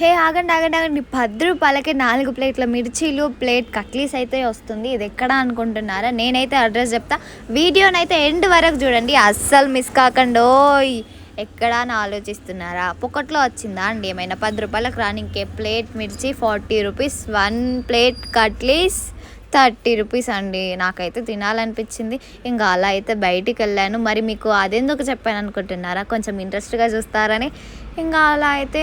హే ఆగండి ఆగండి ఆగండి, 10 రూపాయలకి 4 ప్లేట్ల మిర్చీలు, ప్లేట్ కట్లీస్ అయితే వస్తుంది. ఇది ఎక్కడ అనుకుంటున్నారా? నేనైతే అడ్రస్ చెప్తా, వీడియోనైతే ఎండ్ వరకు చూడండి, అస్సలు మిస్ కాకండి. ఓయ్ ఎక్కడా అని ఆలోచిస్తున్నారా? పొక్కట్లో వచ్చిందా అండి ఏమైనా? 10 రూపాయలకు రానికే ప్లేట్ మిర్చి 40 రూపీస్, 1 ప్లేట్ కట్లీస్ 30 రూపీస్ అండి. నాకైతే తినాలనిపించింది. ఇంకా అలా అయితే బయటికి వెళ్ళాను. మరి మీకు అదెందుకు చెప్పాను అనుకుంటున్నారా? కొంచెం ఇంట్రెస్ట్గా చూస్తారని. ఇంకా అలా అయితే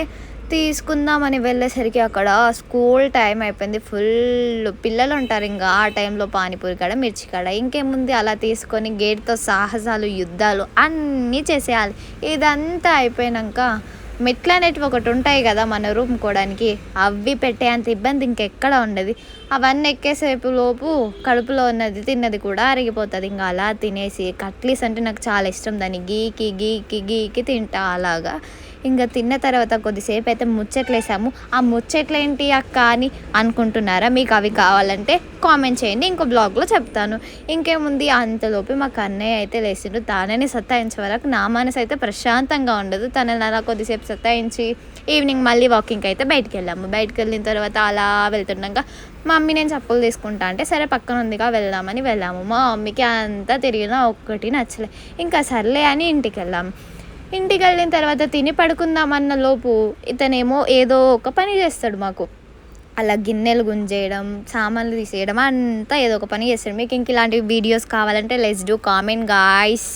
తీసుకుందామని వెళ్ళేసరికి అక్కడ స్కూల్ టైం అయిపోయింది. ఫుల్ పిల్లలు ఉంటారు ఇంకా ఆ టైంలో పానీపూరి కాడ, మిర్చి కాడ. ఇంకేముంది, అలా తీసుకొని గేట్తో సాహసాలు, యుద్ధాలు అన్నీ చేసేయాలి. ఇదంతా అయిపోయాక మెట్లు అనేటివి ఒకటి ఉంటాయి కదా మన రూమ్కోవడానికి, అవి పెట్టేంత ఇబ్బంది ఇంకెక్కడ ఉండదు. అవన్నీ ఎక్కేసేపు లోపు కడుపులో ఉన్నది తిన్నది కూడా అరిగిపోతుంది. ఇంకా అలా తినేసి, కట్లీస్ అంటే నాకు చాలా ఇష్టం, దాన్ని గీకి గీకి గీకి తింటా అలాగా. ఇంకా తిన్న తర్వాత కొద్దిసేపు అయితే ముచ్చట్లు వేసాము. ఆ ముచ్చట్లు ఏంటి అక్క అని అనుకుంటున్నారా? మీకు అవి కావాలంటే కామెంట్ చేయండి, ఇంకో బ్లాగ్లో చెప్తాను. ఇంకేముంది, అంతలోపు మా కన్నయ్య అయితే లేచిండు. తానని సత్తాయించే వరకు నా మనసు అయితే ప్రశాంతంగా ఉండదు. తనని అలా కొద్దిసేపు సత్తాయించి ఈవినింగ్ మళ్ళీ వాకింగ్కి అయితే బయటికి వెళ్ళాము. బయటికి వెళ్ళిన తర్వాత అలా వెళ్తుండగా మమ్మీ నేను చెప్పులు తీసుకుంటా అంటే, సరే పక్కన ఉందిగా వెళ్దామని వెళ్ళాము. మా మమ్మీకి అంతా తిరిగినా ఒక్కటి నచ్చలే. ఇంకా సర్లే అని ఇంటికి వెళ్ళాము. ఇంటికి వెళ్ళిన తర్వాత తిని పడుకుందామన్న లోపు ఇతనేమో ఏదో ఒక పని చేస్తాడు మాకు. అలా గిన్నెలు గుంజేయడం, సామాన్లు తీసేయడం, అంతా ఏదో ఒక పని చేస్తాడు. మీకు ఇంక ఇలాంటి వీడియోస్ కావాలంటే లెట్స్ డూ కామెంట్ గాయ్స్.